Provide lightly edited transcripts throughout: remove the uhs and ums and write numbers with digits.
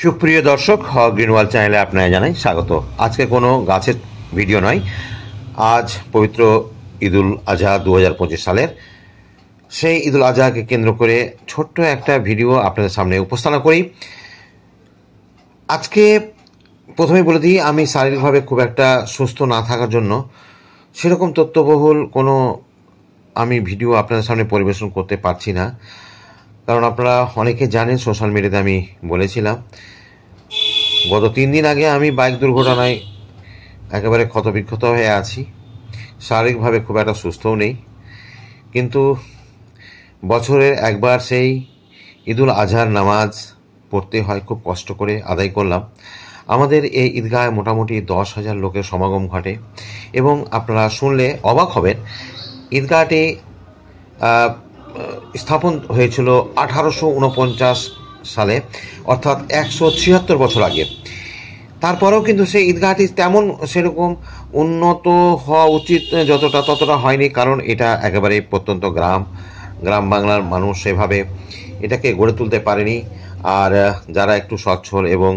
সুপ্রিয় দর্শক, গ্রিনওয়াল চ্যানেলে আপনারা জানাই স্বাগত। আজকে কোনো গাছের ভিডিও নয়, আজ পবিত্র ঈদুল আজহা 2025 সালের। সেই ঈদুল আজহাকে কেন্দ্র করে ছোট্ট একটা ভিডিও আপনাদের সামনে উপস্থাপনা করি। আজকে প্রথমেই বলে দিই, আমি শারীরিকভাবে খুব একটা সুস্থ না থাকার জন্য সেরকম তথ্যবহুল কোনো আমি ভিডিও আপনাদের সামনে পরিবেশন করতে পারছি না। কারণ আপনারা অনেকে জানেন, সোশ্যাল মিডিয়াতে আমি বলেছিলাম গত 3 দিন আগে আমি বাইক দুর্ঘটনায় একেবারে ক্ষতবিক্ষত হয়ে আছি। শারীরিকভাবে খুব একটা সুস্থও নেই, কিন্তু বছরের একবার সেই ঈদুল আজহার নামাজ পড়তে হয়, খুব কষ্ট করে আদায় করলাম। আমাদের এই ঈদগাহে মোটামুটি 10,000 লোকের সমাগম ঘটে এবং আপনারা শুনলে অবাক হবেন, ঈদগাহটি স্থাপন হয়েছিল 1849 সালে, অর্থাৎ 176 বছর আগে। তারপরেও কিন্তু সেই ঈদগাহটি তেমন সেরকম উন্নত হওয়া উচিত যতটা ততটা হয়নি, কারণ এটা একেবারে প্রত্যন্ত গ্রাম বাংলার মানুষ সেভাবে এটাকে গড়ে তুলতে পারেনি। আর যারা একটু সচ্ছল এবং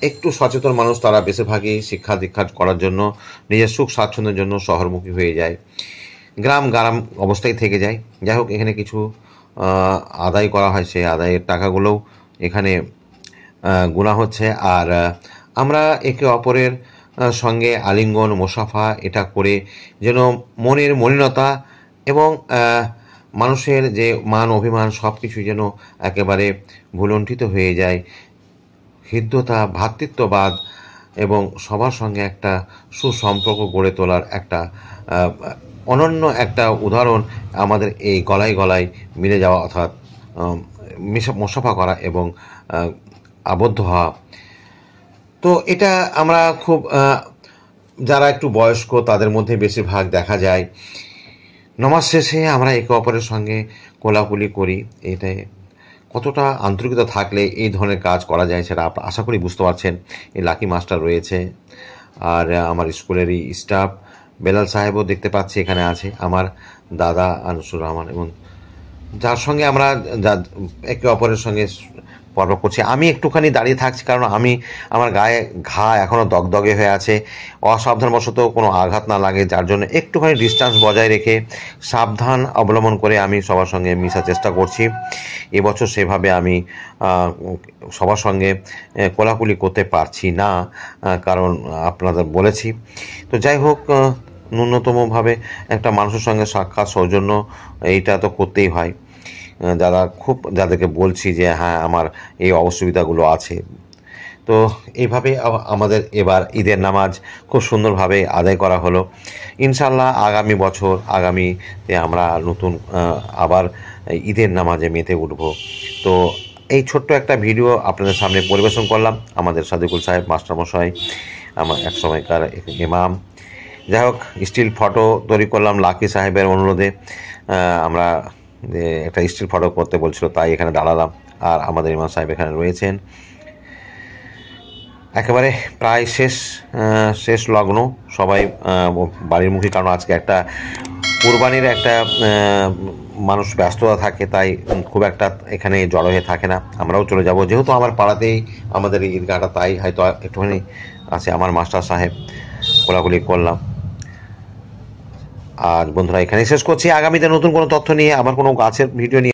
একটু সচেতন মানুষ, তারা বেশিরভাগই শিক্ষা দীক্ষা করার জন্য, নিজের সুখ স্বাচ্ছন্দ্যের জন্য শহরমুখী হয়ে যায়, গ্রাম অবস্থায় থেকে যায়। যাই হোক, এখানে কিছু আদায় করা হয়, সেই আদায়ের টাকাগুলোও এখানে গুণা হচ্ছে। আর আমরা একে অপরের সঙ্গে আলিঙ্গন মোসাফা এটা করে যেন মনের মলিনতা এবং মানুষের যে মান অভিমান সব কিছু যেন একেবারে ভুলণ্ঠিত হয়ে যায়। হৃদ্যতা, ভ্রাতৃত্ববাদ এবং সবার সঙ্গে একটা সুসম্পর্ক গড়ে তোলার একটা অনন্য একটা উদাহরণ আমাদের এই গলায় গলায় মিলে যাওয়া, অর্থাৎ মোসাফা করা এবং আবদ্ধ হওয়া। তো এটা আমরা খুব যারা একটু বয়স্ক তাদের মধ্যে বেশিরভাগ দেখা যায়। নামাজ শেষে আমরা একে অপরের সঙ্গে কোলাকুলি করি। এটাই কতটা আন্তরিকতা থাকলে এই ধরনের কাজ করা যায় সেটা আশা করি বুঝতে পারছেন। এই লাকি মাস্টার রয়েছে, আর আমার স্কুলেরই স্টাফ বেলাল সাহেবও দেখতে পাচ্ছি এখানে আছে, আমার দাদা আনসুর রহমান, এবং যার সঙ্গে আমরা একে অপরের সঙ্গে পর্ব করছি। আমি একটুখানি দাঁড়িয়ে থাকছি, কারণ আমার গায়ে ঘা এখনও দগদগে হয়ে আছে, অসাবধানবশত কোনো আঘাত না লাগে, যার জন্য একটুখানি ডিস্টেন্স বজায় রেখে সাবধান অবলম্বন করে আমি সবার সঙ্গে মিশার চেষ্টা করছি। এবছর সেভাবে আমি সবার সঙ্গে কোলাকুলি করতে পারছি না, কারণ আপনাদের বলেছি। তো যাই হোক, ন্যূনতমভাবে একটা মানুষের সঙ্গে সাক্ষাৎ সৌজন্য এইটা তো করতেই হয়। যাদেরকে বলছি যে হ্যাঁ, আমার এই অসুবিধাগুলো আছে। তো এইভাবে আমাদের এবার ঈদের নামাজ খুব সুন্দরভাবে আদায় করা হলো। ইনশাল্লাহ আগামী বছর আগামীতে আমরা নতুন আবার ঈদের নামাজে মেতে উঠব। তো এই ছোট্ট একটা ভিডিও আপনাদের সামনে পরিবেশন করলাম। আমাদের সাদিকুল সাহেব মাস্টারমশাই, আমার এক সময়কার ইমাম। যাই হোক, স্টিল ফটো তৈরি করলাম লাকি সাহেবের অনুরোধে। আমরা একটা স্টিল ফটো করতে বলছিল, তাই এখানে দাঁড়ালাম। আর আমাদের ইমাম সাহেব এখানে রয়েছেন। একেবারে প্রায় শেষ লগ্ন, সবাই বাড়ির মুখী, কারণ আজকে একটা কুরবানির একটা মানুষ ব্যস্ততা থাকে, তাই খুব একটা এখানে জড়ো হয়ে থাকে না। আমরাও চলে যাব, যেহেতু আমার পাড়াতেই আমাদের এই ঈদগাহটা, তাই হয়তো একটুখানি আছে। আমার মাস্টার সাহেব কোলাকুলি করলাম। আর বন্ধুরা, এখানেই শেষ করছি। আগামীতে নতুন কোনো তথ্য নিয়ে, আবার কোনো গাছের ভিডিও নিয়ে